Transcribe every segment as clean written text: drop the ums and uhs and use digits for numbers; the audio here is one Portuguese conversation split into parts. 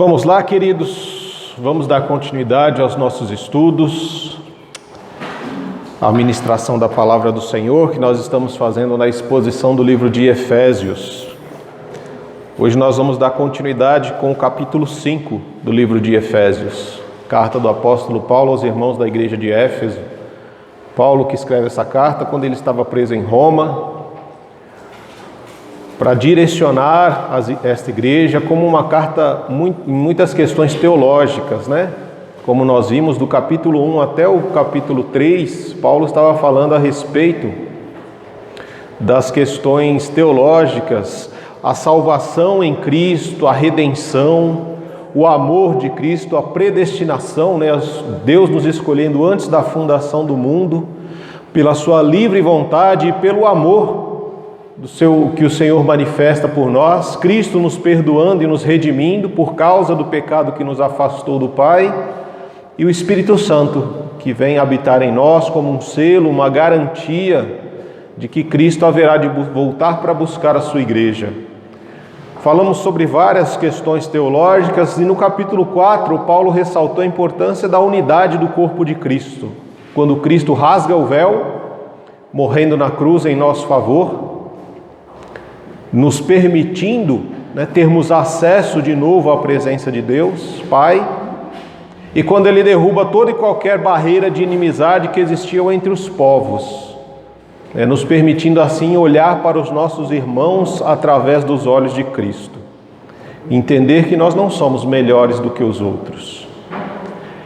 Vamos lá, queridos, vamos dar continuidade aos nossos estudos, a ministração da Palavra do Senhor que nós estamos fazendo na exposição do livro de Efésios. Hoje nós vamos dar continuidade com o capítulo 5 do livro de Efésios, carta do apóstolo Paulo aos irmãos da igreja de Éfeso. Paulo que escreve essa carta quando ele estava preso em Roma, para direcionar esta igreja como uma carta em muitas questões teológicas, né? Como nós vimos do capítulo 1 até o capítulo 3, Paulo estava falando a respeito das questões teológicas, a salvação em Cristo, a redenção, o amor de Cristo, a predestinação, né? Deus nos escolhendo antes da fundação do mundo, pela sua livre vontade e pelo amor que o Senhor manifesta por nós, Cristo nos perdoando e nos redimindo por causa do pecado que nos afastou do Pai, e o Espírito Santo que vem habitar em nós como um selo, uma garantia de que Cristo haverá de voltar para buscar a sua igreja. Falamos sobre várias questões teológicas e no capítulo 4 Paulo ressaltou a importância da unidade do corpo de Cristo. Quando Cristo rasga o véu, morrendo na cruz em nosso favor, nos permitindo, termos acesso de novo à presença de Deus, Pai, e quando Ele derruba toda e qualquer barreira de inimizade que existia entre os povos, nos permitindo assim olhar para os nossos irmãos através dos olhos de Cristo, entender que nós não somos melhores do que os outros.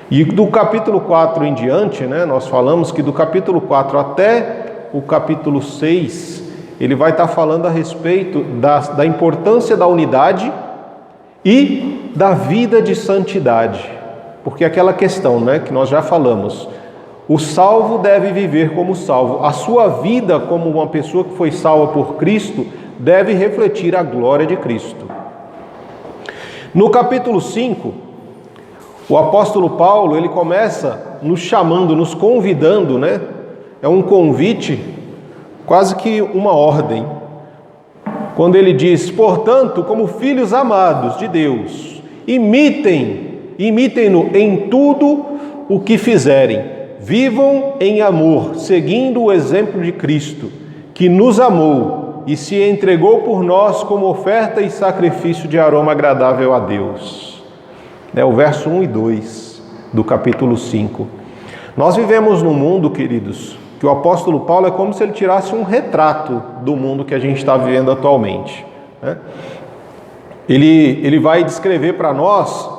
E do capítulo 4 em diante, nós falamos que do capítulo 4 até o capítulo 6, ele vai estar falando a respeito da importância da unidade e da vida de santidade. Porque aquela questão, que nós já falamos, o salvo deve viver como salvo. A sua vida como uma pessoa que foi salva por Cristo deve refletir a glória de Cristo. No capítulo 5, o apóstolo Paulo, ele começa nos chamando, nos convidando, É um convite, quase que uma ordem, quando ele diz: portanto, como filhos amados de Deus, imitem-no em tudo o que fizerem, vivam em amor, seguindo o exemplo de Cristo, que nos amou e se entregou por nós como oferta e sacrifício de aroma agradável a Deus. É o verso 1 e 2 do capítulo 5. Nós vivemos num mundo, queridos, que o apóstolo Paulo é como se ele tirasse um retrato do mundo que a gente está vivendo atualmente. Ele vai descrever para nós,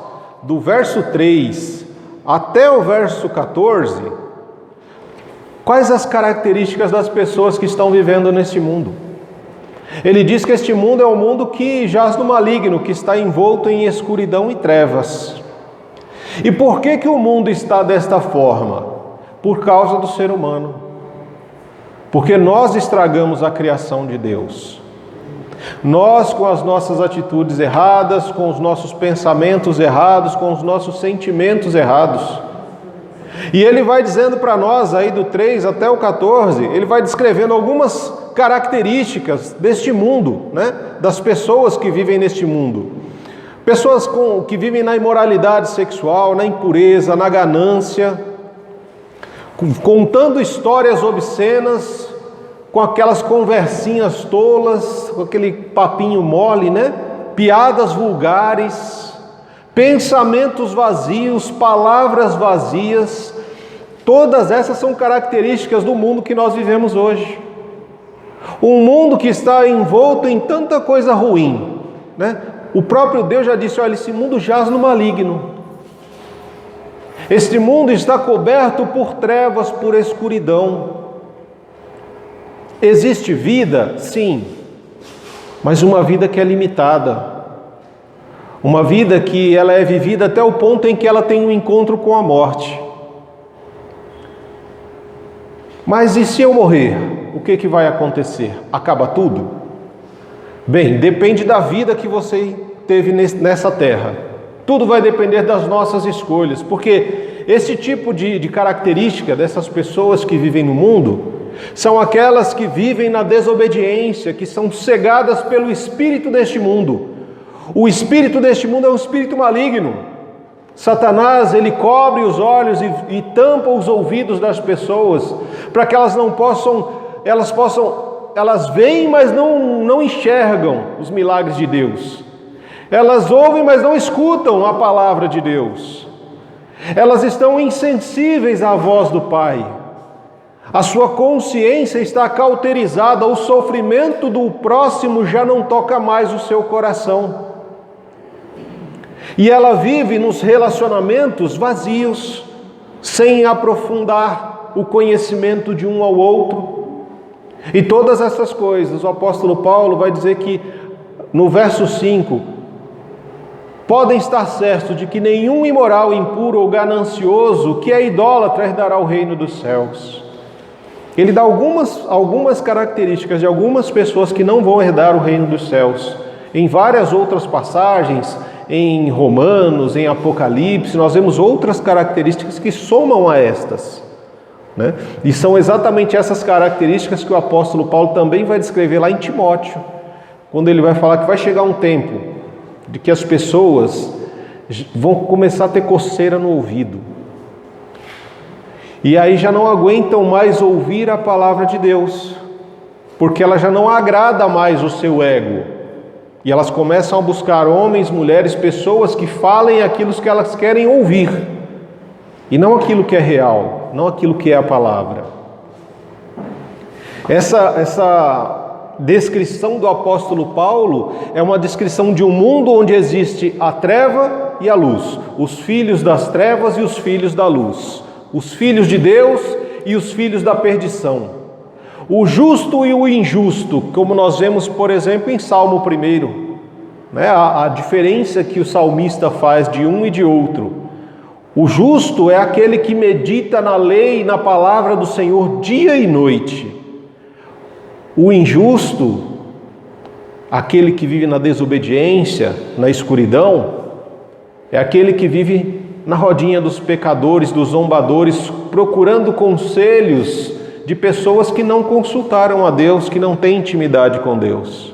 do verso 3 até o verso 14, quais as características das pessoas que estão vivendo neste mundo. Ele diz que este mundo é um mundo que jaz no maligno, que está envolto em escuridão e trevas. E por que o mundo está desta forma? Por causa do ser humano. Porque nós estragamos a criação de Deus. Nós, com as nossas atitudes erradas, com os nossos pensamentos errados, com os nossos sentimentos errados. E ele vai dizendo para nós, aí do 3 até o 14, ele vai descrevendo algumas características deste mundo, das pessoas que vivem neste mundo. Pessoas que vivem na imoralidade sexual, na impureza, na ganância, contando histórias obscenas, com aquelas conversinhas tolas, com aquele papinho mole, piadas vulgares, pensamentos vazios, palavras vazias. Todas essas são características do mundo que nós vivemos hoje. Um mundo que está envolto em tanta coisa ruim, O próprio Deus já disse: olha, esse mundo jaz no maligno. Este mundo está coberto por trevas, por escuridão. Existe vida? Sim, mas uma vida que é limitada. Uma vida que ela é vivida até o ponto em que ela tem um encontro com a morte. Mas e se eu morrer? O que vai acontecer? Acaba tudo? Bem, depende da vida que você teve nessa terra. Tudo vai depender das nossas escolhas, porque esse tipo de característica dessas pessoas que vivem no mundo são aquelas que vivem na desobediência, que são cegadas pelo espírito deste mundo. O espírito deste mundo é um espírito maligno. Satanás, ele cobre os olhos e tampa os ouvidos das pessoas, para que elas veem, mas não enxergam os milagres de Deus. Elas ouvem, mas não escutam a palavra de Deus. Elas estão insensíveis à voz do Pai. A sua consciência está cauterizada, o sofrimento do próximo já não toca mais o seu coração. E ela vive nos relacionamentos vazios, sem aprofundar o conhecimento de um ao outro. E todas essas coisas, o apóstolo Paulo vai dizer que, no verso 5, podem estar certos de que nenhum imoral, impuro ou ganancioso que é idólatra herdará o reino dos céus. Ele dá algumas características de algumas pessoas que não vão herdar o reino dos céus. Em várias outras passagens, em Romanos, em Apocalipse, nós vemos outras características que somam a estas, né? E são exatamente essas características que o apóstolo Paulo também vai descrever lá em Timóteo, quando ele vai falar que vai chegar um tempo de que as pessoas vão começar a ter coceira no ouvido. E aí já não aguentam mais ouvir a palavra de Deus, porque ela já não agrada mais o seu ego. E elas começam a buscar homens, mulheres, pessoas que falem aquilo que elas querem ouvir, e não aquilo que é real, não aquilo que é a palavra. Essa descrição do apóstolo Paulo é uma descrição de um mundo onde existe a treva e a luz, os filhos das trevas e os filhos da luz, os filhos de Deus e os filhos da perdição, o justo e o injusto, como nós vemos, por exemplo, em Salmo 1, né? A diferença que o salmista faz de um e de outro. O justo é aquele que medita na lei e na palavra do Senhor dia e noite. O injusto, aquele que vive na desobediência, na escuridão, é aquele que vive na rodinha dos pecadores, dos zombadores, procurando conselhos de pessoas que não consultaram a Deus, que não têm intimidade com Deus.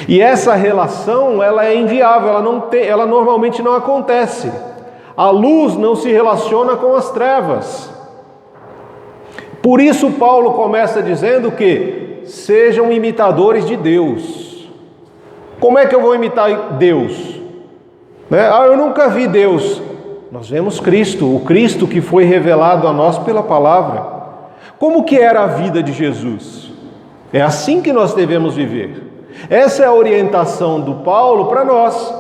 E essa relação, ela é inviável, ela normalmente não acontece. A luz não se relaciona com as trevas. Por isso Paulo começa dizendo que sejam imitadores de Deus. Como é que eu vou imitar Deus? Eu nunca vi Deus. Nós vemos Cristo, o Cristo que foi revelado a nós pela palavra. Como que era a vida de Jesus? É assim que nós devemos viver. Essa é a orientação do Paulo para nós.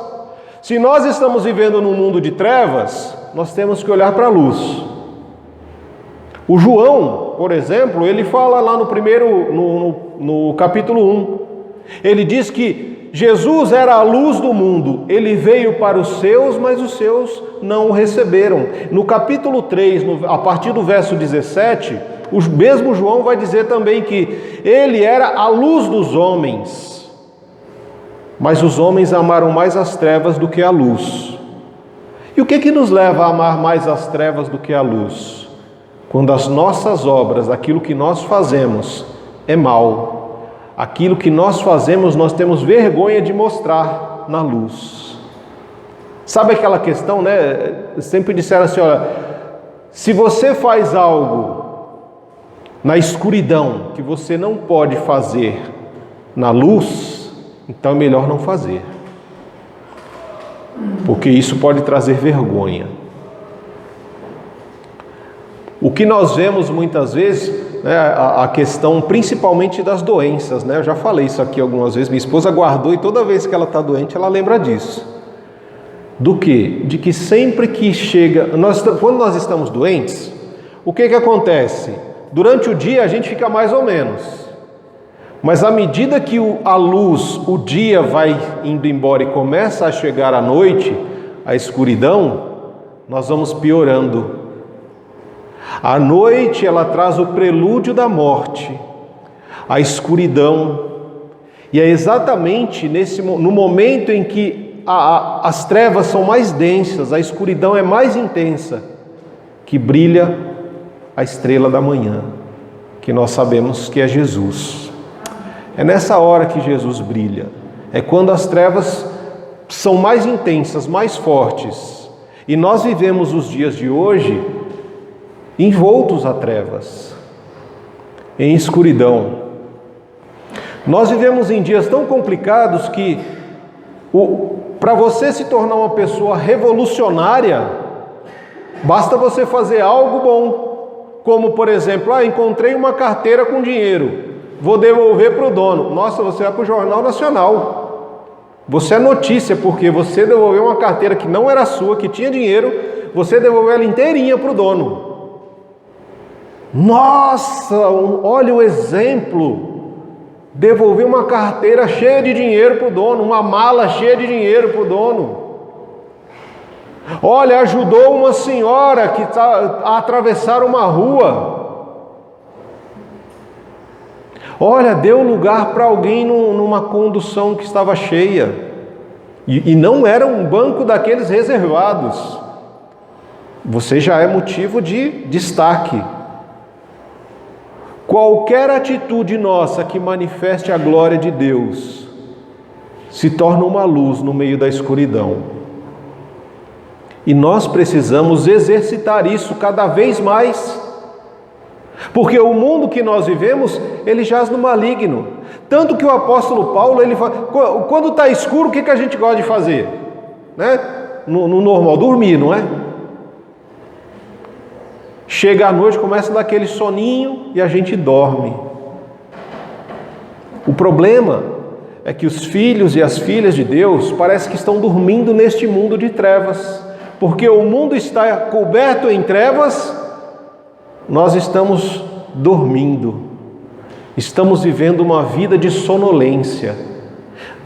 Se nós estamos vivendo num mundo de trevas, nós temos que olhar para a luz. O João, por exemplo, ele fala lá no capítulo 1. Ele diz que Jesus era a luz do mundo. Ele veio para os seus, mas os seus não o receberam. No capítulo 3, a partir do verso 17, o mesmo João vai dizer também que ele era a luz dos homens. Mas os homens amaram mais as trevas do que a luz. E o que nos leva a amar mais as trevas do que a luz? Quando as nossas obras, aquilo que nós fazemos, é mal. Aquilo que nós fazemos, nós temos vergonha de mostrar na luz. Sabe aquela questão, né? Sempre disseram assim, olha, se você faz algo na escuridão que você não pode fazer na luz, então é melhor não fazer, porque isso pode trazer vergonha. O que nós vemos muitas vezes, né, a questão principalmente das doenças, né? Eu já falei isso aqui algumas vezes, minha esposa guardou e toda vez que ela está doente ela lembra disso. Do quê? De que sempre que chega, quando nós estamos doentes, o que acontece? Durante o dia a gente fica mais ou menos. Mas à medida que a luz, o dia vai indo embora e começa a chegar a noite, a escuridão, nós vamos piorando. A noite, ela traz o prelúdio da morte, a escuridão. E é exatamente no momento em que as trevas são mais densas, a escuridão é mais intensa, que brilha a estrela da manhã, que nós sabemos que é Jesus. É nessa hora que Jesus brilha. É quando as trevas são mais intensas, mais fortes. E nós vivemos os dias de hoje envoltos a trevas, em escuridão. Nós vivemos em dias tão complicados que para você se tornar uma pessoa revolucionária, basta você fazer algo bom. Como, por exemplo, encontrei uma carteira com dinheiro, vou devolver para o dono. Nossa, você vai para o Jornal Nacional. Você é notícia porque você devolveu uma carteira que não era sua, que tinha dinheiro, você devolveu ela inteirinha para o dono. Nossa, olha o exemplo. Devolver uma carteira cheia de dinheiro para o dono, uma mala cheia de dinheiro para o dono. Olha, ajudou uma senhora que a atravessar uma rua. Olha, deu lugar para alguém numa condução que estava cheia. E não era um banco daqueles reservados. Você já é motivo de destaque. Qualquer atitude nossa que manifeste a glória de Deus se torna uma luz no meio da escuridão. E nós precisamos exercitar isso cada vez mais. Porque o mundo que nós vivemos, ele jaz no maligno. Tanto que o apóstolo Paulo, ele fala, quando está escuro, o que a gente gosta de fazer? Né? No normal, dormir, não é? Chega à noite, começa a dar aquele soninho e a gente dorme. O problema é que os filhos e as filhas de Deus parece que estão dormindo neste mundo de trevas. Porque o mundo está coberto em trevas, nós estamos dormindo. Estamos vivendo uma vida de sonolência.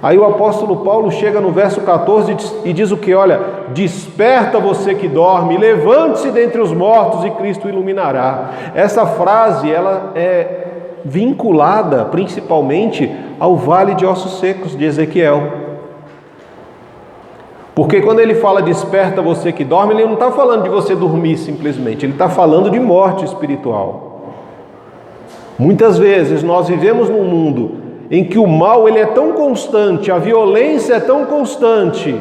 Aí o apóstolo Paulo chega no verso 14 e diz o que? Olha, desperta você que dorme, levante-se dentre os mortos e Cristo iluminará. Essa frase, ela é vinculada principalmente ao vale de ossos secos de Ezequiel. Porque quando ele fala desperta você que dorme, ele não está falando de você dormir simplesmente, ele está falando de morte espiritual. Muitas vezes nós vivemos num mundo em que o mal ele é tão constante, a violência é tão constante,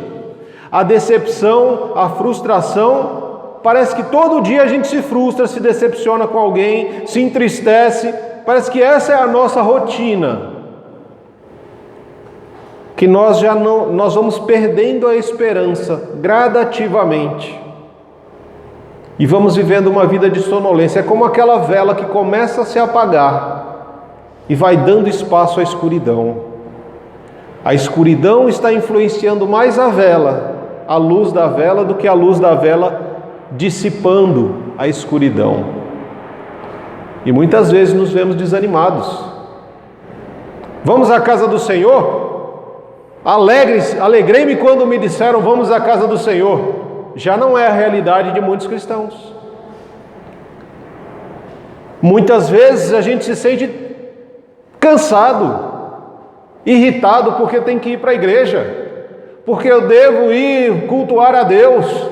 a decepção, a frustração, parece que todo dia a gente se frustra, se decepciona com alguém, se entristece, parece que essa é a nossa rotina, que nós vamos perdendo a esperança gradativamente e vamos vivendo uma vida de sonolência. É como aquela vela que começa a se apagar e vai dando espaço à escuridão. A escuridão está influenciando mais a vela, a luz da vela, do que a luz da vela dissipando a escuridão. E muitas vezes nos vemos desanimados. Vamos à casa do Senhor? Alegrei-me quando me disseram vamos à casa do Senhor. Já não é a realidade de muitos cristãos. Muitas vezes a gente se sente cansado, irritado porque tem que ir para a igreja, porque eu devo ir cultuar a Deus.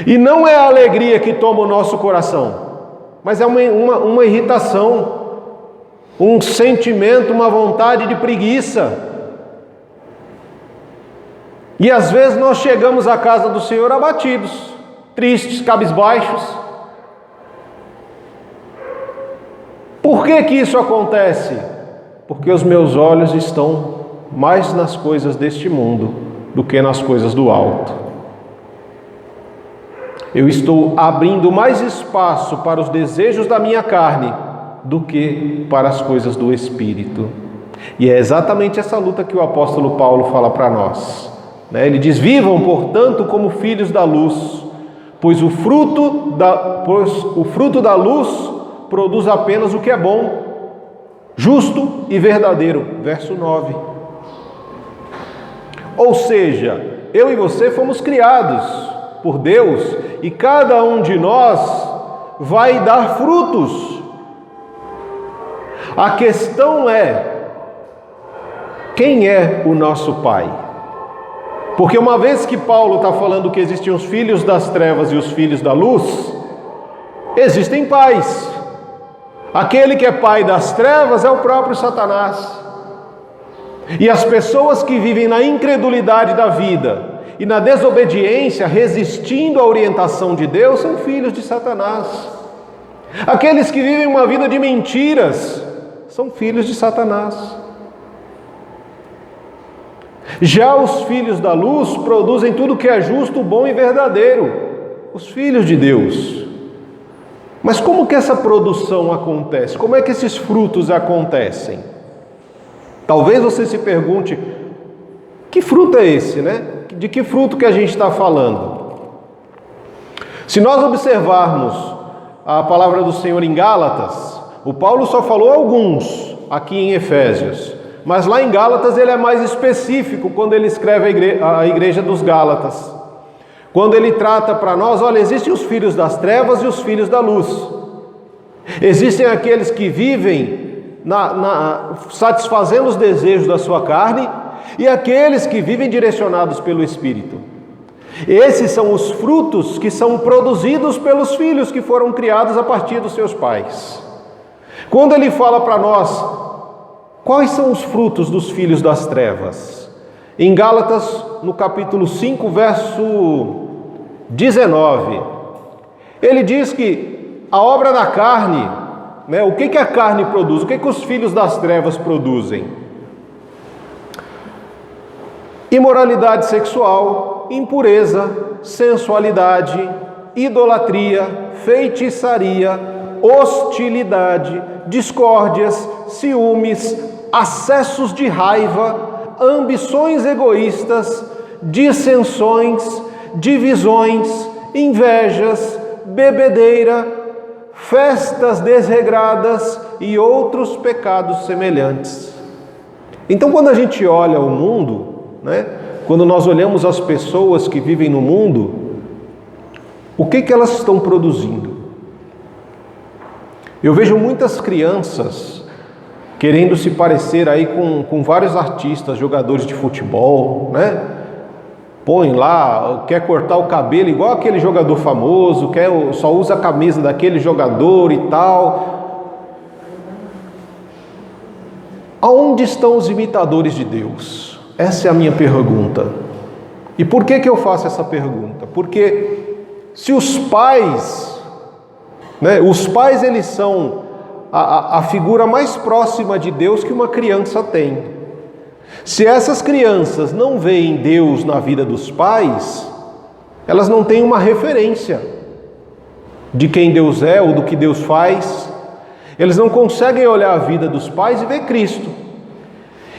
E não é a alegria que toma o nosso coração, mas é uma irritação, um sentimento, uma vontade de preguiça. E às vezes nós chegamos à casa do Senhor abatidos, tristes, cabisbaixos. Por que isso acontece? Porque os meus olhos estão mais nas coisas deste mundo do que nas coisas do alto. Eu estou abrindo mais espaço para os desejos da minha carne do que para as coisas do Espírito. E é exatamente essa luta que o apóstolo Paulo fala para nós. Ele diz, vivam, portanto, como filhos da luz, pois o fruto da luz produz apenas o que é bom, justo e verdadeiro. Verso 9. Ou seja, eu e você fomos criados por Deus e cada um de nós vai dar frutos. A questão é, quem é o nosso Pai? Porque uma vez que Paulo está falando que existem os filhos das trevas e os filhos da luz, existem pais. Aquele que é pai das trevas é o próprio Satanás. E as pessoas que vivem na incredulidade da vida e na desobediência, resistindo à orientação de Deus, são filhos de Satanás. Aqueles que vivem uma vida de mentiras são filhos de Satanás. Já os filhos da luz produzem tudo que é justo, bom e verdadeiro, os filhos de Deus. Mas como que essa produção acontece? Como é que esses frutos acontecem? Talvez você se pergunte, que fruto é esse, né? De que fruto que a gente está falando? Se nós observarmos a palavra do Senhor em Gálatas, o Paulo só falou alguns aqui em Efésios, mas lá em Gálatas ele é mais específico quando ele escreve a igreja dos Gálatas. Quando ele trata para nós, olha, existem os filhos das trevas e os filhos da luz. Existem aqueles que vivem satisfazendo os desejos da sua carne e aqueles que vivem direcionados pelo Espírito. Esses são os frutos que são produzidos pelos filhos que foram criados a partir dos seus pais. Quando ele fala para nós, quais são os frutos dos filhos das trevas? Em Gálatas, no capítulo 5, verso 19, ele diz que a obra da carne, né, o que a carne produz? O que os filhos das trevas produzem? Imoralidade sexual, impureza, sensualidade, idolatria, feitiçaria, hostilidade, discórdias, ciúmes, acessos de raiva, ambições egoístas, dissensões, divisões, invejas, bebedeira, festas desregradas e outros pecados semelhantes. Então, quando a gente olha o mundo, né, quando nós olhamos as pessoas que vivem no mundo, o que elas estão produzindo? Eu vejo muitas crianças querendo se parecer aí com vários artistas, jogadores de futebol, né? Põe lá, quer cortar o cabelo igual aquele jogador famoso, só usa a camisa daquele jogador e tal. Aonde estão os imitadores de Deus? Essa é a minha pergunta. E por que eu faço essa pergunta? Porque se os pais, né, eles são a figura mais próxima de Deus que uma criança tem. Se essas crianças não veem Deus na vida dos pais, elas não têm uma referência de quem Deus é ou do que Deus faz. Eles não conseguem olhar a vida dos pais e ver Cristo.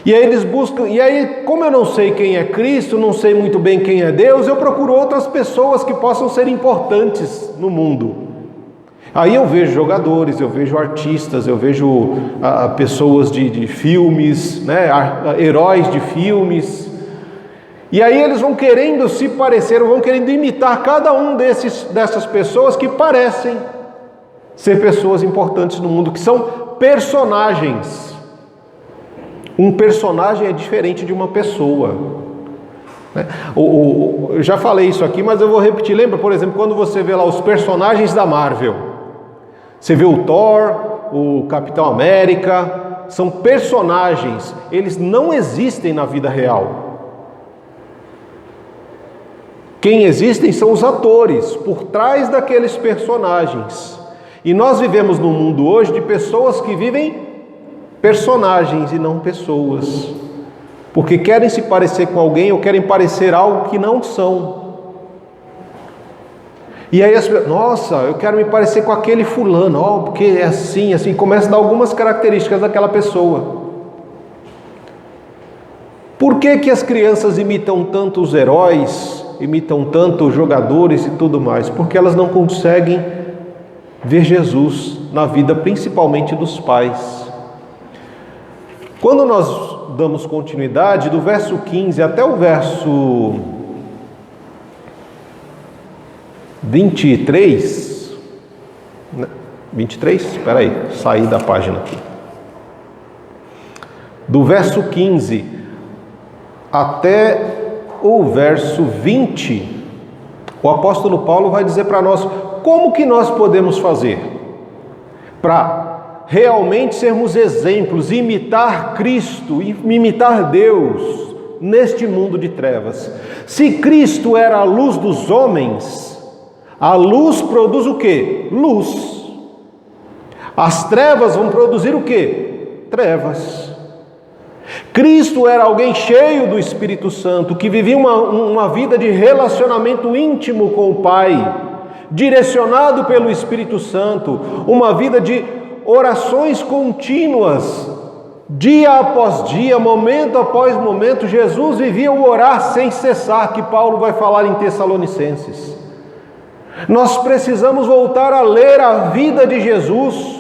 E aí eles buscam, como eu não sei quem é Cristo, não sei muito bem quem é Deus, eu procuro outras pessoas que possam ser importantes no mundo. Aí eu vejo jogadores, eu vejo artistas, eu vejo pessoas de filmes, né, heróis de filmes. E aí eles vão querendo se parecer, vão querendo imitar cada um dessas pessoas que parecem ser pessoas importantes no mundo, que são personagens. Um personagem é diferente de uma pessoa. Eu já falei isso aqui, mas eu vou repetir. Lembra, por exemplo, quando você vê lá os personagens da Marvel? Você vê o Thor, o Capitão América, são personagens, eles não existem na vida real. Quem existem são os atores, por trás daqueles personagens. E nós vivemos num mundo hoje de pessoas que vivem personagens e não pessoas. Porque querem se parecer com alguém ou querem parecer algo que não são. E aí as pessoas, nossa, eu quero me parecer com aquele fulano, porque é assim, começa a dar algumas características daquela pessoa. Por que as crianças imitam tanto os heróis, imitam tanto os jogadores e tudo mais? Porque elas não conseguem ver Jesus na vida, principalmente dos pais. Quando nós damos continuidade, do verso 15 até o verso 23, espera aí, saí da página aqui. Do verso 15 até o verso 20, o apóstolo Paulo vai dizer para nós como que nós podemos fazer para realmente sermos exemplos, imitar Cristo, imitar Deus neste mundo de trevas. Se Cristo era a luz dos homens, a luz produz o quê? Luz. As trevas vão produzir o quê? Trevas. Cristo era alguém cheio do Espírito Santo, que vivia uma vida de relacionamento íntimo com o Pai, direcionado pelo Espírito Santo, uma vida de orações contínuas, dia após dia, momento após momento. Jesus vivia o orar sem cessar, que Paulo vai falar em Tessalonicenses. Nós precisamos voltar a ler a vida de Jesus,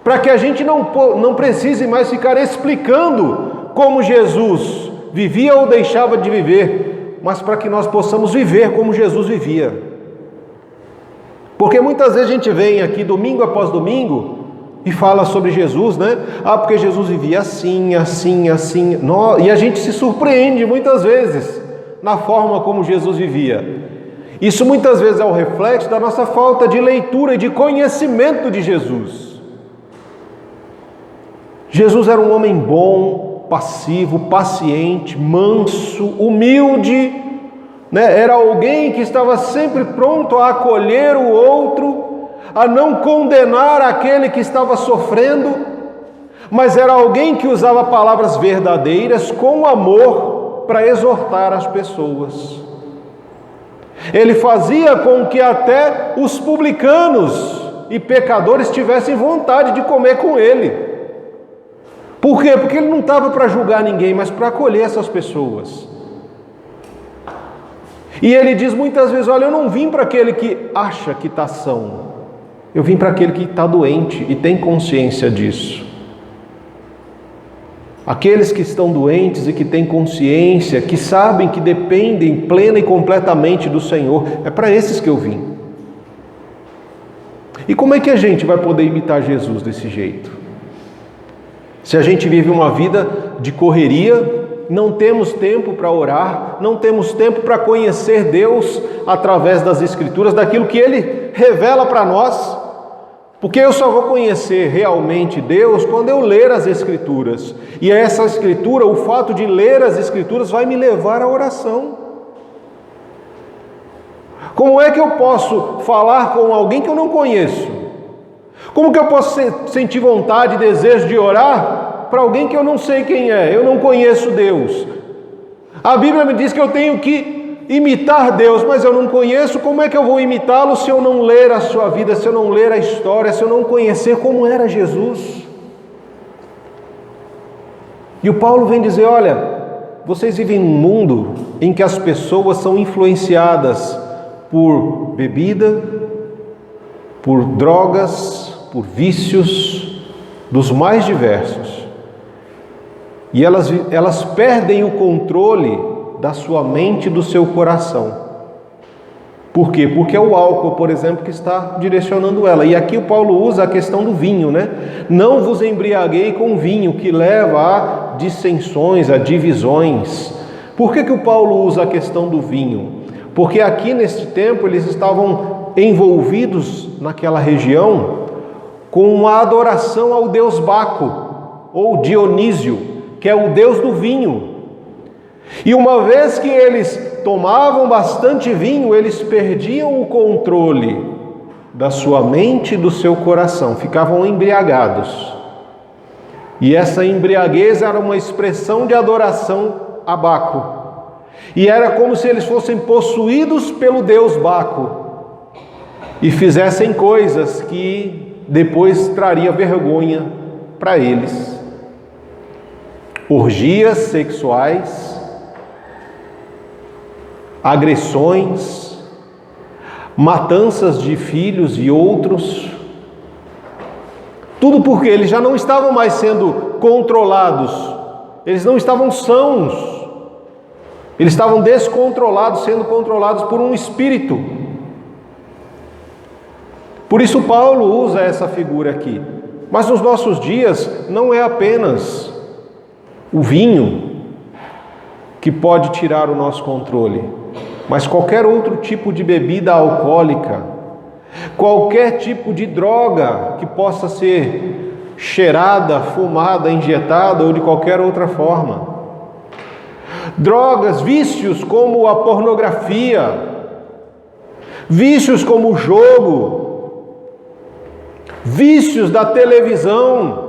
para que a gente não precise mais ficar explicando como Jesus vivia ou deixava de viver, mas para que nós possamos viver como Jesus vivia. Porque muitas vezes a gente vem aqui domingo após domingo e fala sobre Jesus, né? Porque Jesus vivia assim, assim, assim. E a gente se surpreende muitas vezes na forma como Jesus vivia. Isso muitas vezes é o reflexo da nossa falta de leitura e de conhecimento de Jesus. Jesus era um homem bom, passivo, paciente, manso, humilde, né? Era alguém que estava sempre pronto a acolher o outro, a não condenar aquele que estava sofrendo, mas era alguém que usava palavras verdadeiras com amor para exortar as pessoas. Ele fazia com que até os publicanos e pecadores tivessem vontade de comer com ele. Por quê? Porque ele não estava para julgar ninguém, mas para acolher essas pessoas. E ele diz muitas vezes: olha, eu não vim para aquele que acha que está são, eu vim para aquele que está doente e tem consciência disso. Aqueles que estão doentes e que têm consciência, que sabem que dependem plena e completamente do Senhor, é para esses que eu vim. E como é que a gente vai poder imitar Jesus desse jeito? Se a gente vive uma vida de correria, não temos tempo para orar, não temos tempo para conhecer Deus através das Escrituras, daquilo que Ele revela para nós, porque eu só vou conhecer realmente Deus quando eu ler as Escrituras, e essa Escritura, o fato de ler as Escrituras vai me levar à oração. Como é que eu posso falar com alguém que eu não conheço? Como que eu posso sentir vontade e desejo de orar para alguém que eu não sei quem é, eu não conheço Deus? A Bíblia me diz que eu tenho que imitar Deus, mas eu não conheço. Como é que eu vou imitá-lo se eu não ler a sua vida, se eu não ler a história, se eu não conhecer como era Jesus? E o Paulo vem dizer: olha, vocês vivem num mundo em que as pessoas são influenciadas por bebida, por drogas, por vícios dos mais diversos. E elas perdem o controle da sua mente e do seu coração. Por quê? Porque é o álcool, por exemplo, que está direcionando ela. E aqui o Paulo usa a questão do vinho, né? Não vos embriaguei com vinho, que leva a dissensões, a divisões. Por que o Paulo usa a questão do vinho? Porque aqui neste tempo eles estavam envolvidos naquela região com uma adoração ao deus Baco, ou Dionísio, que é o deus do vinho. E uma vez que eles tomavam bastante vinho, eles perdiam o controle da sua mente e do seu coração, ficavam embriagados. E essa embriaguez era uma expressão de adoração a Baco. E era como se eles fossem possuídos pelo deus Baco e fizessem coisas que depois traria vergonha para eles. Orgias sexuais, agressões, matanças de filhos e outros, tudo porque eles já não estavam mais sendo controlados, eles não estavam sãos, eles estavam descontrolados, sendo controlados por um espírito. Por isso Paulo usa essa figura aqui. Mas nos nossos dias não é apenas o vinho que pode tirar o nosso controle, mas qualquer outro tipo de bebida alcoólica, qualquer tipo de droga que possa ser cheirada, fumada, injetada ou de qualquer outra forma. Drogas, vícios como a pornografia, vícios como o jogo, vícios da televisão.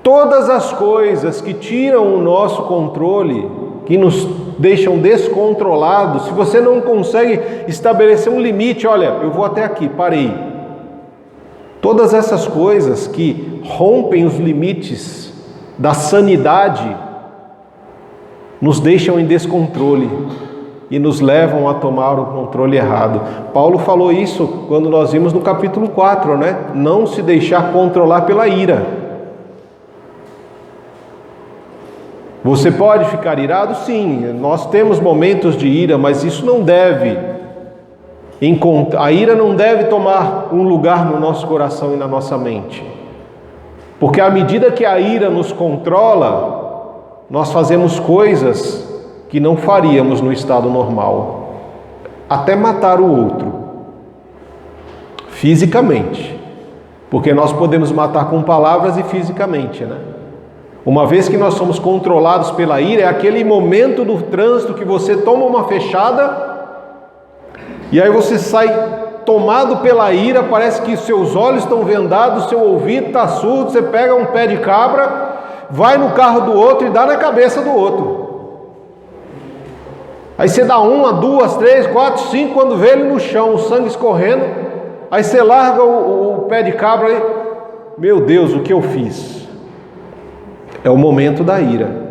Todas as coisas que tiram o nosso controle, que nos deixam descontrolados, se você não consegue estabelecer um limite, olha, eu vou até aqui, parei. Todas essas coisas que rompem os limites da sanidade, nos deixam em descontrole e nos levam a tomar o controle errado. Paulo falou isso quando nós vimos no capítulo 4, né? Não se deixar controlar pela ira. Você pode ficar irado? Sim, nós temos momentos de ira, mas isso não deve, a ira não deve tomar um lugar no nosso coração e na nossa mente. Porque à medida que a ira nos controla, nós fazemos coisas que não faríamos no estado normal. Até matar o outro, fisicamente. Porque nós podemos matar com palavras e fisicamente, né? Uma vez que nós somos controlados pela ira, é aquele momento do trânsito que você toma uma fechada e aí você sai tomado pela ira, parece que seus olhos estão vendados, seu ouvido está surdo, você pega um pé de cabra, vai no carro do outro e dá na cabeça do outro. Aí você dá 1, 2, 3, 4, 5, quando vê ele no chão, o sangue escorrendo, aí você larga o pé de cabra aí, meu Deus, o que eu fiz? É o momento da ira.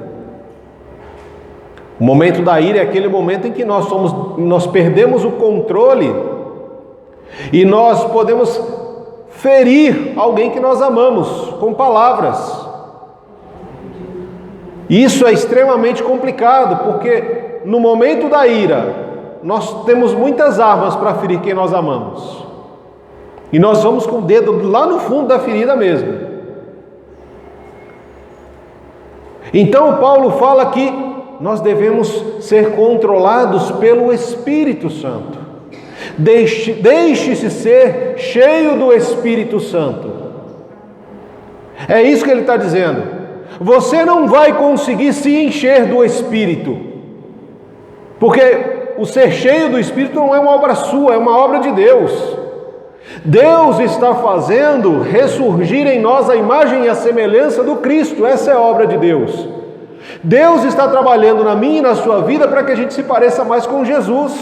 O momento da ira é aquele momento em que nós perdemos o controle e nós podemos ferir alguém que nós amamos com palavras. Isso é extremamente complicado, porque no momento da ira nós temos muitas armas para ferir quem nós amamos. E nós vamos com o dedo lá no fundo da ferida mesmo. Então Paulo fala que nós devemos ser controlados pelo Espírito Santo. Deixe-se ser cheio do Espírito Santo. É isso que ele está dizendo. Você não vai conseguir se encher do Espírito, porque o ser cheio do Espírito não é uma obra sua, é uma obra de Deus. Deus está fazendo ressurgir em nós a imagem e a semelhança do Cristo. Essa é a obra de Deus. Deus está trabalhando na minha e na sua vida para que a gente se pareça mais com Jesus.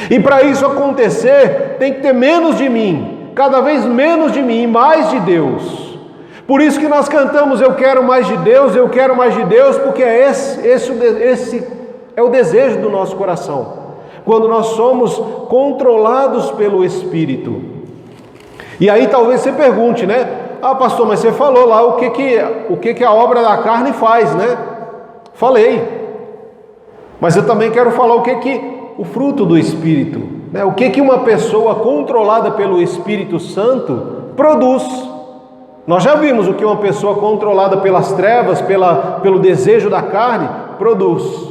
E para isso acontecer, tem que ter menos de mim, cada vez menos de mim e mais de Deus. Por isso que nós cantamos, eu quero mais de Deus, eu quero mais de Deus, porque esse é o desejo do nosso coração. Quando nós somos controlados pelo Espírito. E aí talvez você pergunte, né? Ah, pastor, mas você falou lá o que a obra da carne faz, né? Falei. Mas eu também quero falar o o fruto do Espírito, né? O que uma pessoa controlada pelo Espírito Santo produz. Nós já vimos o que uma pessoa controlada pelas trevas, pelo desejo da carne, produz.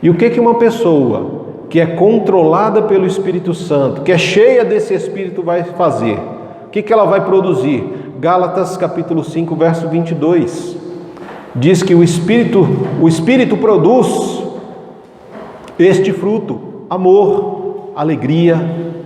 E o que uma pessoa que é controlada pelo Espírito Santo, que é cheia desse Espírito, vai fazer? O que ela vai produzir? Gálatas capítulo 5, verso 22. Diz que o Espírito produz este fruto: amor, alegria,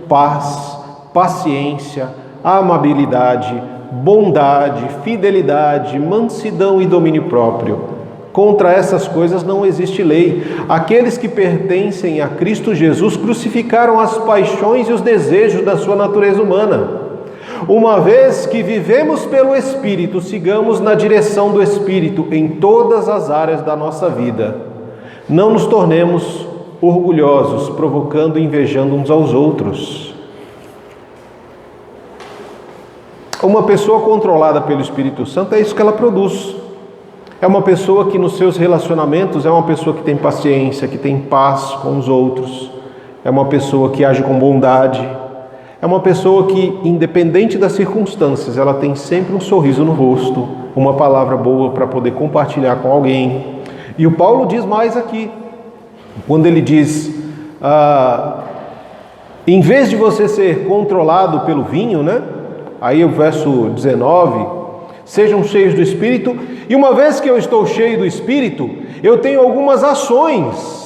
paz, paciência, amabilidade, bondade, fidelidade, mansidão e domínio próprio. Contra essas coisas não existe lei. Aqueles que pertencem a Cristo Jesus crucificaram as paixões e os desejos da sua natureza humana. Uma vez que vivemos pelo Espírito, sigamos na direção do Espírito em todas as áreas da nossa vida. Não nos tornemos orgulhosos, provocando e invejando uns aos outros. Uma pessoa controlada pelo Espírito Santo, é isso que ela produz. É uma pessoa que nos seus relacionamentos é uma pessoa que tem paciência, que tem paz com os outros. É uma pessoa que age com bondade. É uma pessoa que, independente das circunstâncias, ela tem sempre um sorriso no rosto, uma palavra boa para poder compartilhar com alguém. E o Paulo diz mais aqui, quando ele diz, Em vez de você ser controlado pelo vinho, né? Aí o verso 19, sejam cheios do Espírito, e uma vez que eu estou cheio do Espírito, eu tenho algumas ações.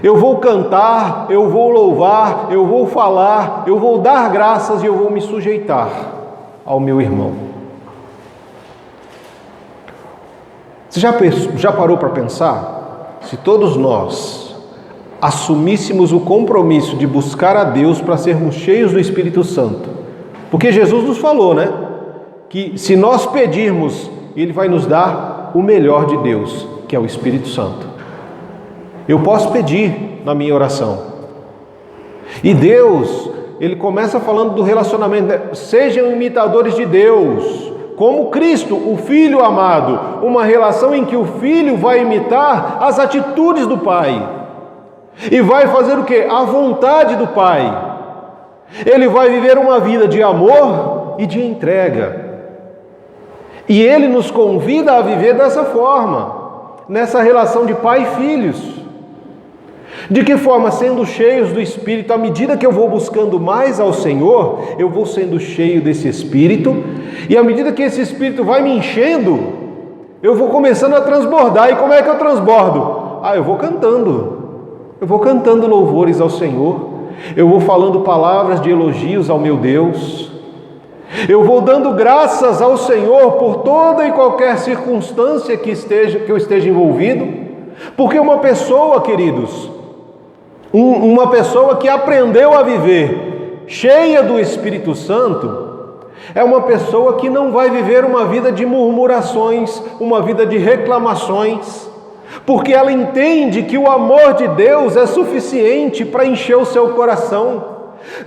Eu vou cantar, eu vou louvar, eu vou falar, eu vou dar graças e eu vou me sujeitar ao meu irmão. Você já parou para pensar? Se todos nós assumíssemos o compromisso de buscar a Deus para sermos cheios do Espírito Santo, porque Jesus nos falou, né? Que se nós pedirmos, Ele vai nos dar o melhor de Deus, que é o Espírito Santo. Eu posso pedir na minha oração. E Deus, Ele começa falando do relacionamento, né? Sejam imitadores de Deus, como Cristo, o Filho amado. Uma relação em que o Filho vai imitar as atitudes do Pai. E vai fazer o quê? A vontade do Pai. Ele vai viver uma vida de amor e de entrega. E Ele nos convida a viver dessa forma, nessa relação de pai e filhos. De que forma? Sendo cheios do Espírito. À medida que eu vou buscando mais ao Senhor, eu vou sendo cheio desse Espírito, e à medida que esse Espírito vai me enchendo, eu vou começando a transbordar. E como é que eu transbordo? Eu vou cantando. Eu vou cantando louvores ao Senhor. Eu vou falando palavras de elogios ao meu Deus. Eu vou dando graças ao Senhor por toda e qualquer circunstância que eu esteja envolvido. Porque uma pessoa, queridos, uma pessoa que aprendeu a viver cheia do Espírito Santo, é uma pessoa que não vai viver uma vida de murmurações, uma vida de reclamações, porque ela entende que o amor de Deus é suficiente para encher o seu coração,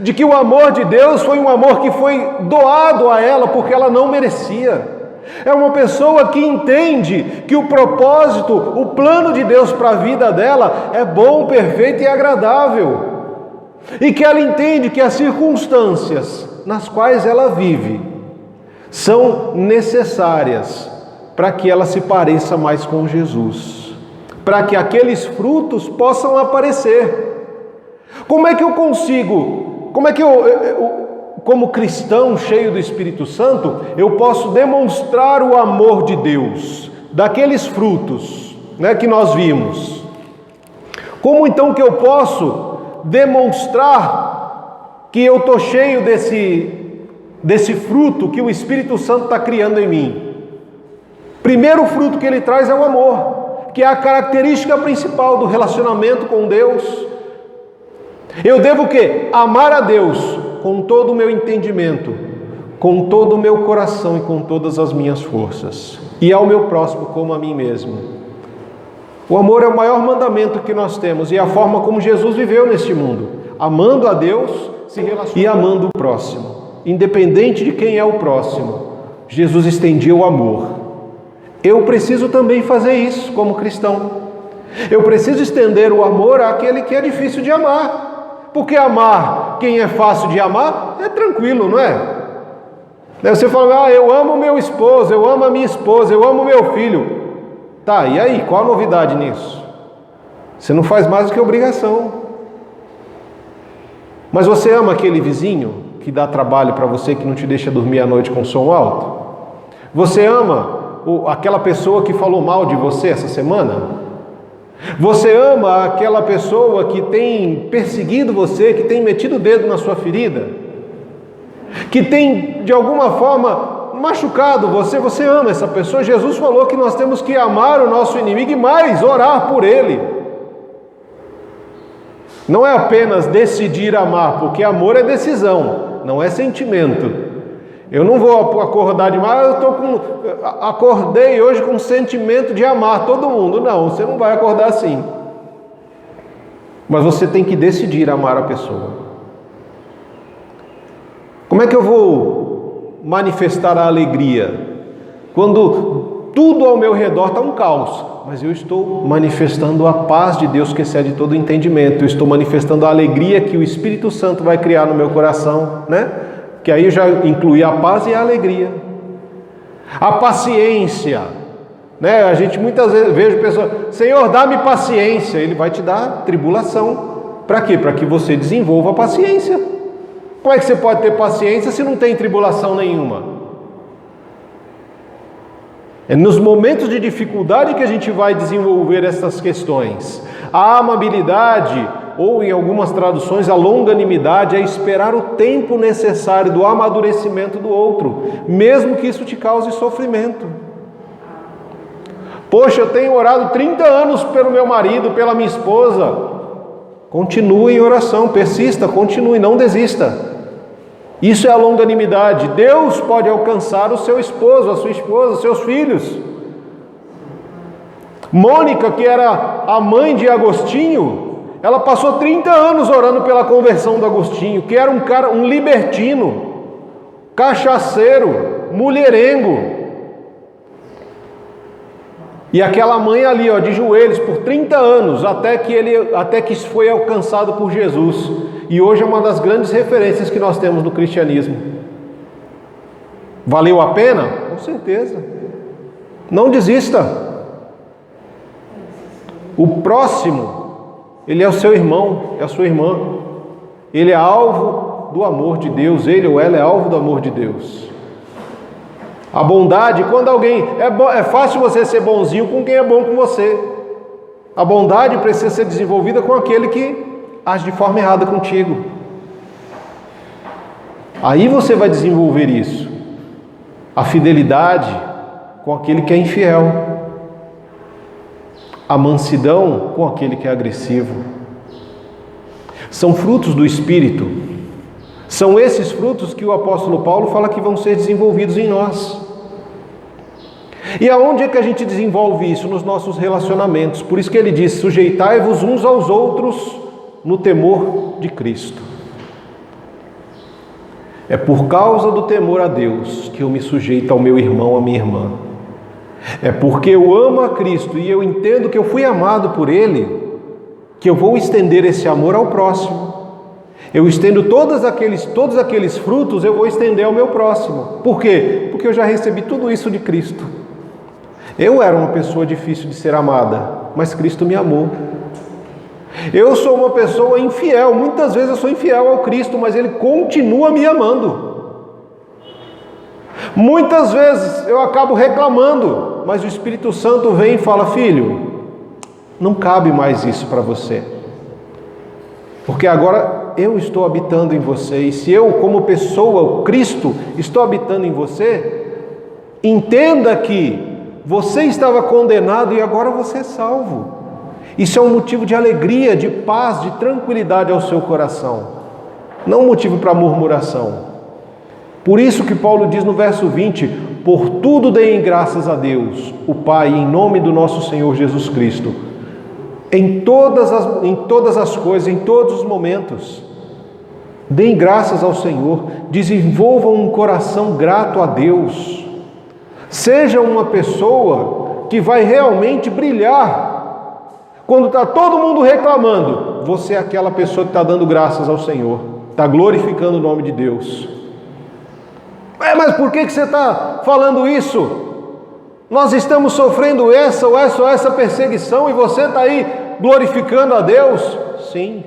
de que o amor de Deus foi um amor que foi doado a ela porque ela não merecia. É uma pessoa que entende que o propósito, o plano de Deus para a vida dela é bom, perfeito e agradável, e que ela entende que as circunstâncias nas quais ela vive são necessárias para que ela se pareça mais com Jesus, para que aqueles frutos possam aparecer. Como é que eu consigo, como cristão cheio do Espírito Santo, eu posso demonstrar o amor de Deus, daqueles frutos, né, que nós vimos? Como então que eu posso demonstrar que eu estou cheio desse fruto que o Espírito Santo está criando em mim? Primeiro fruto que ele traz é o amor, que é a característica principal do relacionamento com Deus. Eu devo o quê? Amar a Deus com todo o meu entendimento, com todo o meu coração e com todas as minhas forças, e ao meu próximo como a mim mesmo. O amor é o maior mandamento que nós temos, e é a forma como Jesus viveu neste mundo, amando a Deus e amando o próximo. Independente de quem é o próximo, Jesus estendia o amor. Eu preciso também fazer isso como cristão. Eu preciso estender o amor àquele que é difícil de amar. Porque amar quem é fácil de amar é tranquilo, não é? Você fala, eu amo meu esposo, eu amo a minha esposa, eu amo meu filho. Tá, e aí, qual a novidade nisso? Você não faz mais do que obrigação. Mas você ama aquele vizinho que dá trabalho para você, que não te deixa dormir à noite com som alto? Você ama aquela pessoa que falou mal de você essa semana? Você ama aquela pessoa que tem perseguido você, que tem metido o dedo na sua ferida, que tem de alguma forma machucado você? Você ama essa pessoa? Jesus falou que nós temos que amar o nosso inimigo e mais, orar por ele. Não é apenas decidir amar, porque amor é decisão, não é sentimento. Eu não vou acordar demais, acordei hoje com o sentimento de amar todo mundo. Não, você não vai acordar assim. Mas você tem que decidir amar a pessoa. Como é que eu vou manifestar a alegria quando tudo ao meu redor está um caos? Mas eu estou manifestando a paz de Deus que excede todo entendimento. Eu estou manifestando a alegria que o Espírito Santo vai criar no meu coração, né? Que aí já inclui a paz e a alegria. A paciência, né? A gente muitas vezes vejo pessoas, Senhor, dá-me paciência. Ele vai te dar tribulação. Para quê? Para que você desenvolva a paciência. Como é que você pode ter paciência se não tem tribulação nenhuma? É nos momentos de dificuldade que a gente vai desenvolver essas questões. A amabilidade, ou em algumas traduções, a longanimidade, é esperar o tempo necessário do amadurecimento do outro, mesmo que isso te cause sofrimento. Poxa, eu tenho orado 30 anos pelo meu marido, pela minha esposa. Continue em oração, persista, continue, não desista. Isso é a longanimidade. Deus pode alcançar o seu esposo, a sua esposa, os seus filhos. Mônica, que era a mãe de Agostinho, ela passou 30 anos orando pela conversão do Agostinho, que era um libertino, cachaceiro, mulherengo. E aquela mãe ali, de joelhos por 30 anos, até que foi alcançado por Jesus. E hoje é uma das grandes referências que nós temos no cristianismo. Valeu a pena? Com certeza. Não desista. O próximo, ele é o seu irmão, é a sua irmã. Ele é alvo do amor de Deus, ele ou ela é alvo do amor de Deus. A bondade, quando alguém... É fácil você ser bonzinho com quem é bom com você. A bondade precisa ser desenvolvida com aquele que age de forma errada contigo. Aí você vai desenvolver isso. A fidelidade com aquele que é infiel. A mansidão com aquele que é agressivo. São frutos do Espírito. São esses frutos que o apóstolo Paulo fala que vão ser desenvolvidos em nós. E aonde é que a gente desenvolve isso? Nos nossos relacionamentos. Por isso que ele diz: sujeitai-vos uns aos outros no temor de Cristo. É por causa do temor a Deus que eu me sujeito ao meu irmão, à minha irmã. É porque eu amo a Cristo e eu entendo que eu fui amado por Ele, que eu vou estender esse amor ao próximo. Eu estendo todos aqueles frutos, eu vou estender ao meu próximo. Por quê? Porque eu já recebi tudo isso de Cristo. Eu era uma pessoa difícil de ser amada, mas Cristo me amou. Eu sou uma pessoa infiel, muitas vezes eu sou infiel ao Cristo, mas Ele continua me amando. Muitas vezes eu acabo reclamando, mas o Espírito Santo vem e fala: filho, não cabe mais isso para você. Porque agora eu estou habitando em você, e se eu, como pessoa, o Cristo, estou habitando em você, entenda que você estava condenado e agora você é salvo. Isso é um motivo de alegria, de paz, de tranquilidade ao seu coração, não um motivo para murmuração. Por isso que Paulo diz no verso 20: por tudo deem graças a Deus, o Pai, em nome do nosso Senhor Jesus Cristo, em todas as coisas, em todos os momentos. Deem graças ao Senhor, desenvolvam um coração grato a Deus. Seja uma pessoa que vai realmente brilhar. Quando está todo mundo reclamando, você é aquela pessoa que está dando graças ao Senhor, está glorificando o nome de Deus. Mas por que você está falando isso? Nós estamos sofrendo essa perseguição e você está aí glorificando a Deus? Sim,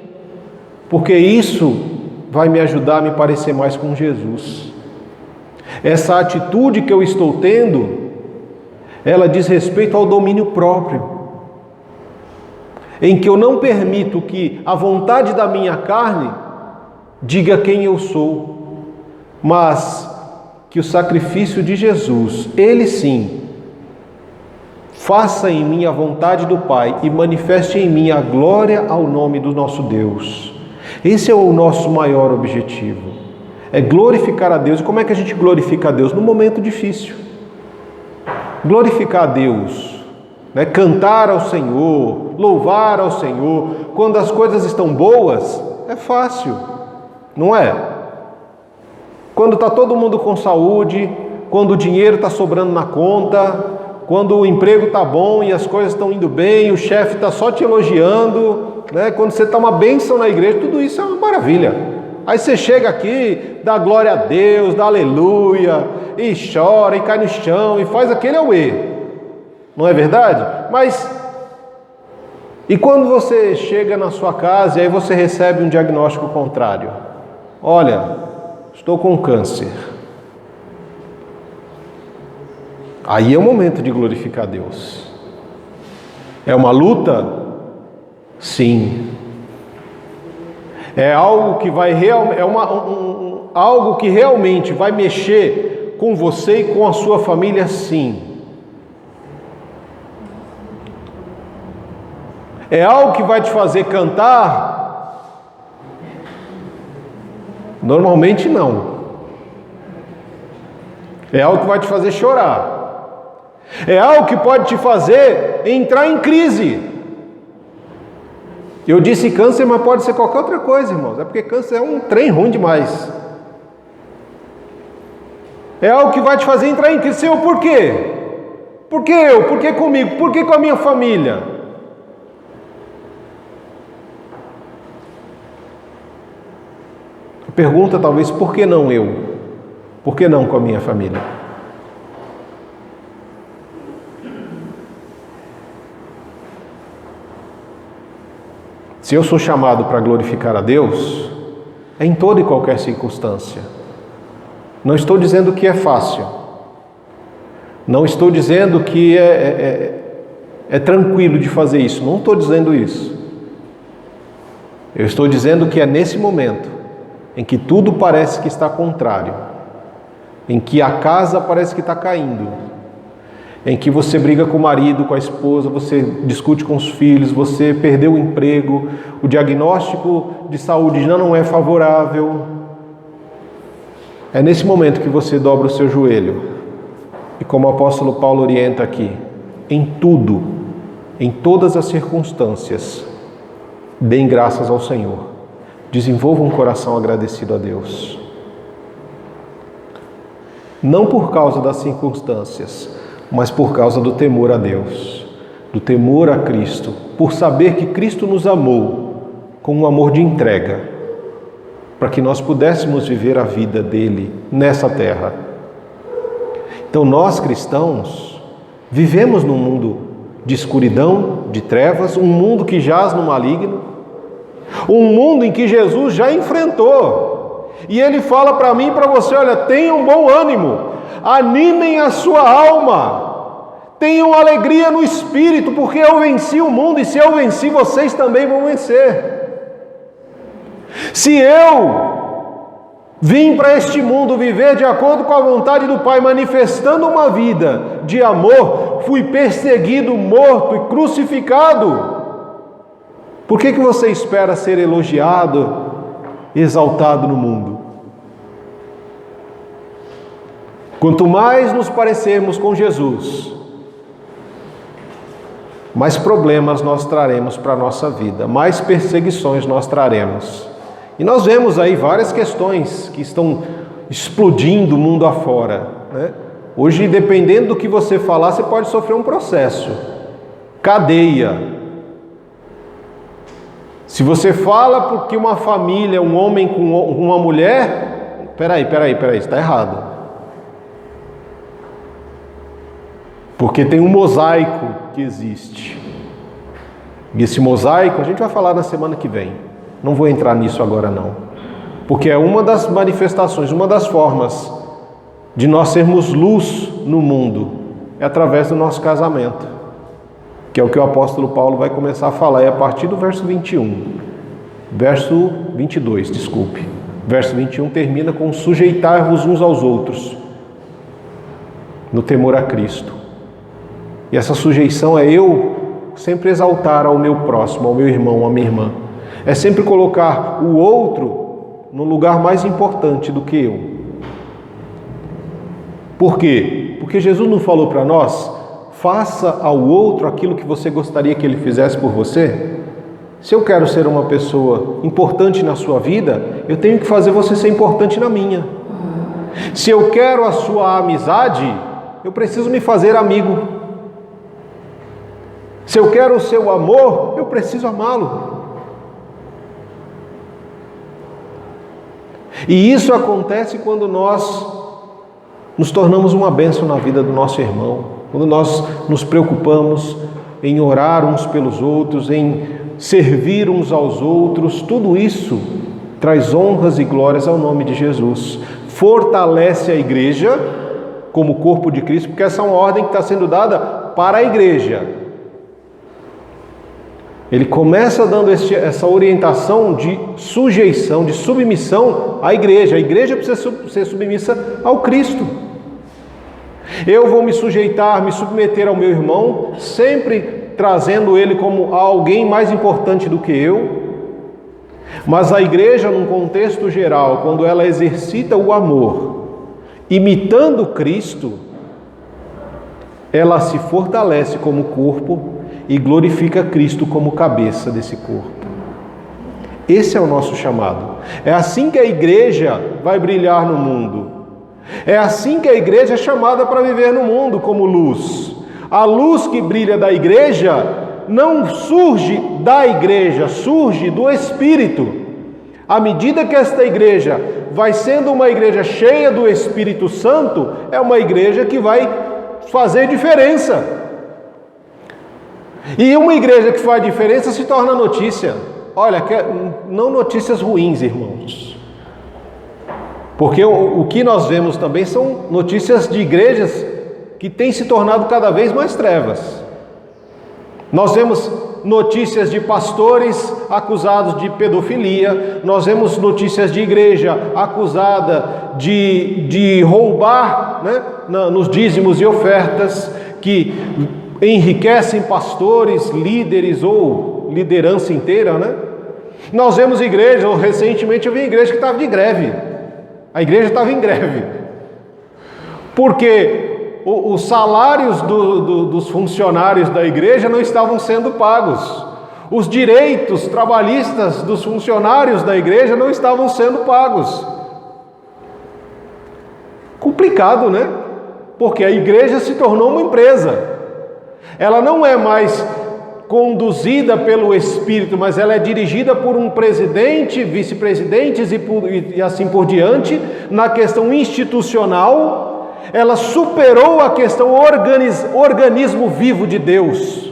porque isso vai me ajudar a me parecer mais com Jesus. Essa atitude que eu estou tendo, ela diz respeito ao domínio próprio, em que eu não permito que a vontade da minha carne diga quem eu sou, mas que o sacrifício de Jesus, Ele sim, faça em mim a vontade do Pai e manifeste em mim a glória ao nome do nosso Deus. Esse é o nosso maior objetivo, é glorificar a Deus. E como é que a gente glorifica a Deus? No momento difícil. Glorificar a Deus, cantar ao Senhor, louvar ao Senhor, quando as coisas estão boas, é fácil, não é? Quando está todo mundo com saúde, quando o dinheiro está sobrando na conta, quando o emprego está bom e as coisas estão indo bem, o chefe está só te elogiando, quando você está uma bênção na igreja, tudo isso é uma maravilha. Aí você chega aqui, dá glória a Deus, dá aleluia, e chora, e cai no chão, e faz aquele auê. Não é verdade? Mas E quando você chega na sua casa e aí você recebe um diagnóstico contrário, olha, estou com câncer. Aí é o momento de glorificar Deus. É uma luta? Sim. É algo que vai algo que realmente vai mexer com você e com a sua família? Sim. É algo que vai te fazer cantar? Normalmente não. É algo que vai te fazer chorar. É algo que pode te fazer entrar em crise. Eu disse câncer, mas pode ser qualquer outra coisa, irmãos. É porque câncer é um trem ruim demais. É algo que vai te fazer entrar em crise. Senhor, por quê? Por que eu? Por que comigo? Por que com a minha família? A pergunta talvez, por que não eu? Por que não com a minha família? Se eu sou chamado para glorificar a Deus, é em toda e qualquer circunstância. Não estou dizendo que é fácil. Não estou dizendo que é tranquilo de fazer isso. Não estou dizendo isso. Eu estou dizendo que é nesse momento em que tudo parece que está contrário, em que a casa parece que está caindo, em que você briga com o marido, com a esposa, você discute com os filhos, você perdeu o emprego, o diagnóstico de saúde já não é favorável. É nesse momento que você dobra o seu joelho. E como o apóstolo Paulo orienta aqui, em tudo, em todas as circunstâncias, deem graças ao Senhor. Desenvolva um coração agradecido a Deus. Não por causa das circunstâncias, mas por causa do temor a Deus, do temor a Cristo, por saber que Cristo nos amou com um amor de entrega, para que nós pudéssemos viver a vida dele nessa terra. Então nós cristãos vivemos num mundo de escuridão, de trevas, um mundo que jaz no maligno, um mundo em que Jesus já enfrentou. E Ele fala para mim e para você, olha, tenham bom ânimo, animem a sua alma, tenham alegria no Espírito, porque eu venci o mundo, e se eu venci, vocês também vão vencer. Se eu vim para este mundo viver de acordo com a vontade do Pai, manifestando uma vida de amor, fui perseguido, morto e crucificado, por que você espera ser elogiado, exaltado no mundo? Quanto mais nos parecermos com Jesus, mais problemas nós traremos para a nossa vida, mais perseguições nós traremos. E nós vemos aí várias questões que estão explodindo mundo afora, né? Hoje, dependendo do que você falar, você pode sofrer um processo, cadeia. Se você fala porque uma família, um homem com uma mulher, peraí, está errado. Porque tem um mosaico que existe. E esse mosaico a gente vai falar na semana que vem. Não vou entrar nisso agora não. Porque é uma das manifestações, uma das formas de nós sermos luz no mundo, é através do nosso casamento. Que é o que o apóstolo Paulo vai começar a falar, é a partir do verso 21. Verso 22, desculpe. Verso 21 termina com sujeitar-vos uns aos outros, no temor a Cristo. E essa sujeição é eu sempre exaltar ao meu próximo, ao meu irmão, à minha irmã. É sempre colocar o outro no lugar mais importante do que eu. Por quê? Porque Jesus não falou para nós, faça ao outro aquilo que você gostaria que ele fizesse por você? Se eu quero ser uma pessoa importante na sua vida, eu tenho que fazer você ser importante na minha. Se eu quero a sua amizade, eu preciso me fazer amigo. Se eu quero o seu amor, eu preciso amá-lo. E isso acontece quando nós nos tornamos uma bênção na vida do nosso irmão, quando nós nos preocupamos em orar uns pelos outros, em servir uns aos outros, tudo isso traz honras e glórias ao nome de Jesus. Fortalece a igreja como corpo de Cristo, porque essa é uma ordem que está sendo dada para a igreja. Ele começa dando essa orientação de sujeição, de submissão à igreja. A igreja precisa ser submissa ao Cristo. Eu vou me sujeitar, me submeter ao meu irmão, sempre trazendo ele como alguém mais importante do que eu. Mas a igreja, num contexto geral, quando ela exercita o amor, imitando Cristo, ela se fortalece como corpo e glorifica Cristo como cabeça desse corpo. Esse é o nosso chamado. É assim que a igreja vai brilhar no mundo. É assim que a igreja é chamada para viver no mundo como luz. A luz que brilha da igreja não surge da igreja, surge do Espírito. À medida que esta igreja vai sendo uma igreja cheia do Espírito Santo, é uma igreja que vai fazer diferença. E uma igreja que faz diferença se torna notícia. Olha, não notícias ruins, irmãos. Porque o que nós vemos também são notícias de igrejas que têm se tornado cada vez mais trevas. Nós vemos notícias de pastores acusados de pedofilia, nós vemos notícias de igreja acusada de roubar, né, nos dízimos e ofertas, que enriquecem pastores, líderes ou liderança inteira, né? Nós vemos igreja, recentemente eu vi igreja que estava de greve. A igreja estava em greve. Porque os salários dos funcionários da igreja não estavam sendo pagos. Os direitos trabalhistas dos funcionários da igreja não estavam sendo pagos. Complicado, né? Porque a igreja se tornou uma empresa. Ela não é mais conduzida pelo Espírito, mas ela é dirigida por um presidente, vice-presidentes e assim por diante. Na questão institucional, ela superou a questão organismo vivo de Deus.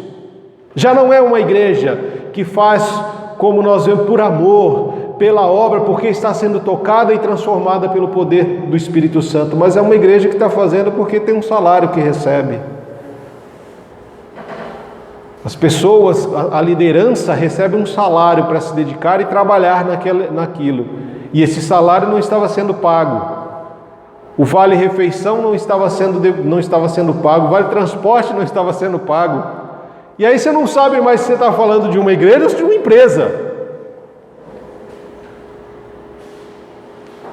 Já não é uma igreja que faz, como nós vemos, por amor, pela obra, porque está sendo tocada e transformada pelo poder do Espírito Santo, mas é uma igreja que está fazendo porque tem um salário que recebe. As pessoas, a liderança recebe um salário para se dedicar e trabalhar naquilo. E esse salário não estava sendo pago. O vale-refeição não estava sendo pago. O vale-transporte não estava sendo pago. E aí você não sabe mais se você está falando de uma igreja ou de uma empresa.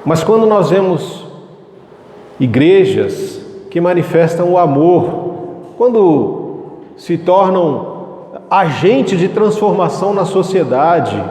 Mas quando nós vemos igrejas que manifestam o amor, quando se tornam agentes de transformação na sociedade,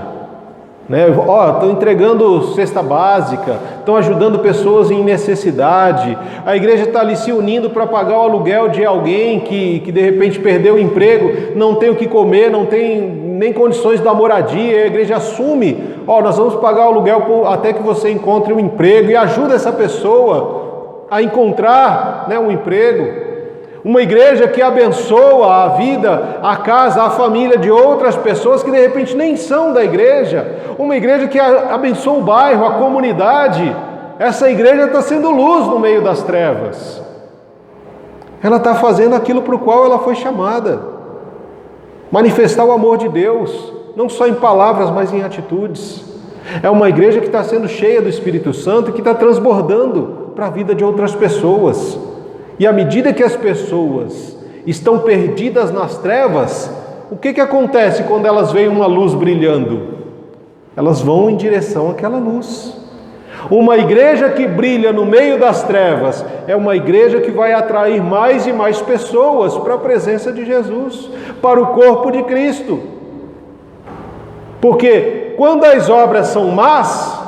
né? Estão entregando cesta básica, estão ajudando pessoas em necessidade, a igreja está ali se unindo para pagar o aluguel de alguém que de repente perdeu o emprego, não tem o que comer, não tem nem condições da moradia, a igreja assume, nós vamos pagar o aluguel até que você encontre um emprego, e ajuda essa pessoa a encontrar, né, um emprego. Uma igreja que abençoa a vida, a casa, a família de outras pessoas que de repente nem são da igreja. Uma igreja que abençoa o bairro, a comunidade. Essa igreja está sendo luz no meio das trevas. Ela está fazendo aquilo para o qual ela foi chamada. Manifestar o amor de Deus, não só em palavras, mas em atitudes. É uma igreja que está sendo cheia do Espírito Santo e que está transbordando para a vida de outras pessoas. E à medida que as pessoas estão perdidas nas trevas, o que acontece quando elas veem uma luz brilhando? Elas vão em direção àquela luz. Uma igreja que brilha no meio das trevas é uma igreja que vai atrair mais e mais pessoas para a presença de Jesus, para o corpo de Cristo. Porque quando as obras são más,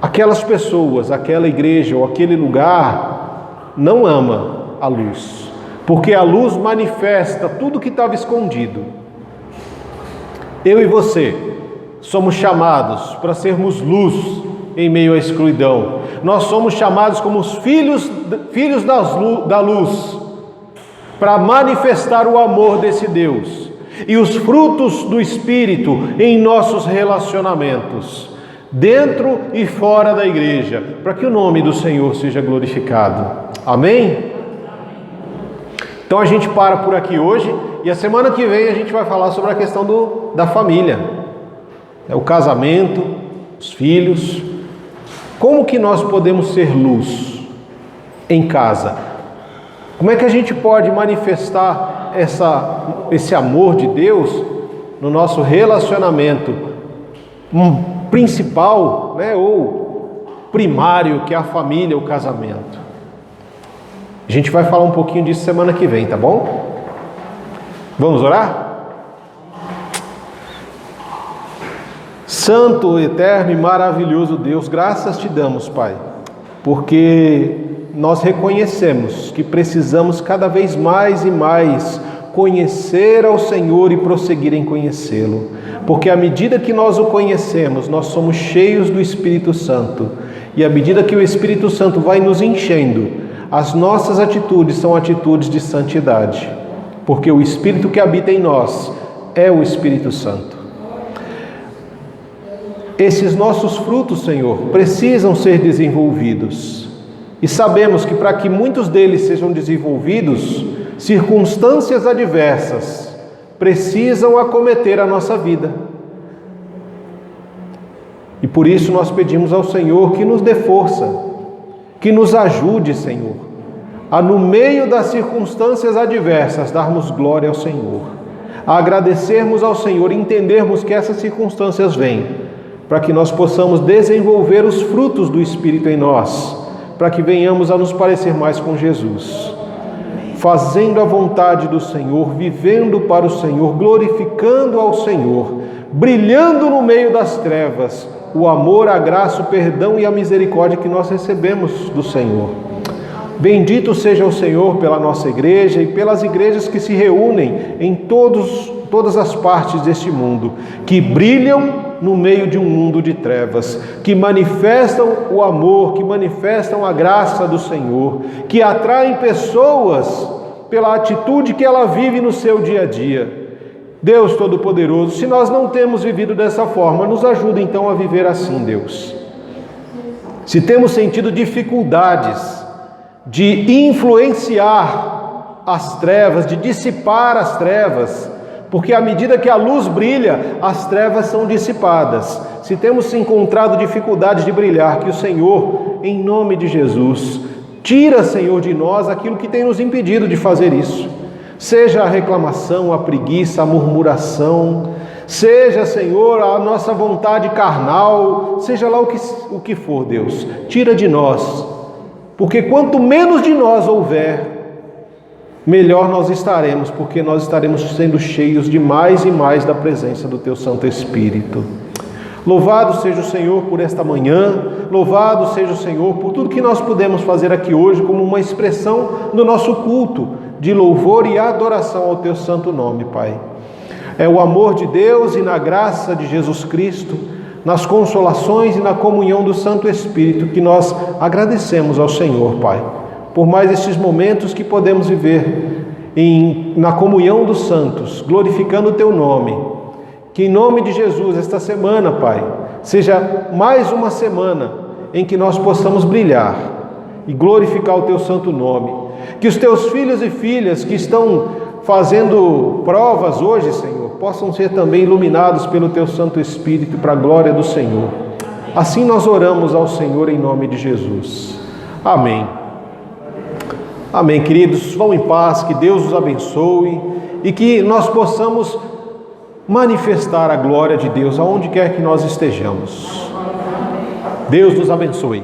aquelas pessoas, aquela igreja ou aquele lugar não ama a luz, porque a luz manifesta tudo que estava escondido. Eu e você somos chamados para sermos luz em meio à escuridão. Nós somos chamados como os filhos da luz. para manifestar o amor desse Deus e os frutos do Espírito em nossos relacionamentos, dentro e fora da igreja, para que o nome do Senhor seja glorificado. Amém? Então a gente para por aqui hoje, e a semana que vem a gente vai falar sobre a questão da família, o casamento, os filhos. Como que nós podemos ser luz em casa? Como é que a gente pode manifestar esse amor de Deus no nosso relacionamento principal, ou primário, que é a família, o casamento? A gente vai falar um pouquinho disso semana que vem, tá bom? Vamos orar? Santo, eterno e maravilhoso Deus, graças te damos, Pai, porque nós reconhecemos que precisamos cada vez mais e mais conhecer ao Senhor e prosseguir em conhecê-lo, porque à medida que nós o conhecemos, nós somos cheios do Espírito Santo, e à medida que o Espírito Santo vai nos enchendo, as nossas atitudes são atitudes de santidade, porque o Espírito que habita em nós é o Espírito Santo. Esses nossos frutos, Senhor, precisam ser desenvolvidos. E sabemos que para que muitos deles sejam desenvolvidos, circunstâncias adversas precisam acometer a nossa vida. E por isso nós pedimos ao Senhor que nos dê força, que nos ajude, Senhor, a no meio das circunstâncias adversas darmos glória ao Senhor, a agradecermos ao Senhor e entendermos que essas circunstâncias vêm para que nós possamos desenvolver os frutos do Espírito em nós, para que venhamos a nos parecer mais com Jesus, fazendo a vontade do Senhor, vivendo para o Senhor, glorificando ao Senhor, brilhando no meio das trevas, o amor, a graça, o perdão e a misericórdia que nós recebemos do Senhor. Bendito seja o Senhor pela nossa igreja e pelas igrejas que se reúnem em todas as partes deste mundo, que brilham no meio de um mundo de trevas, que manifestam o amor, que manifestam a graça do Senhor, que atraem pessoas pela atitude que ela vive no seu dia a dia. Deus Todo-Poderoso, se nós não temos vivido dessa forma, nos ajuda então a viver assim, Deus. Se temos sentido dificuldades de influenciar as trevas, de dissipar as trevas, porque à medida que a luz brilha, as trevas são dissipadas. Se temos encontrado dificuldades de brilhar, que o Senhor, em nome de Jesus, tira, Senhor, de nós aquilo que tem nos impedido de fazer isso. Seja a reclamação, a preguiça, a murmuração, seja, Senhor, a nossa vontade carnal, seja lá o que for, Deus, tira de nós, porque quanto menos de nós houver, melhor nós estaremos, porque nós estaremos sendo cheios de mais e mais da presença do Teu Santo Espírito. Louvado seja o Senhor por esta manhã, louvado seja o Senhor por tudo que nós pudemos fazer aqui hoje como uma expressão do nosso culto de louvor e adoração ao Teu santo nome, Pai. É o amor de Deus e na graça de Jesus Cristo, nas consolações e na comunhão do Santo Espírito que nós agradecemos ao Senhor, Pai, por mais estes momentos que podemos viver na comunhão dos santos, glorificando o Teu nome. Que em nome de Jesus, esta semana, Pai, seja mais uma semana em que nós possamos brilhar e glorificar o Teu santo nome. Que os Teus filhos e filhas que estão fazendo provas hoje, Senhor, possam ser também iluminados pelo Teu Santo Espírito para a glória do Senhor. Assim nós oramos ao Senhor em nome de Jesus. Amém. Amém, queridos. Vão em paz, que Deus os abençoe e que nós possamos manifestar a glória de Deus aonde quer que nós estejamos. Deus nos abençoe.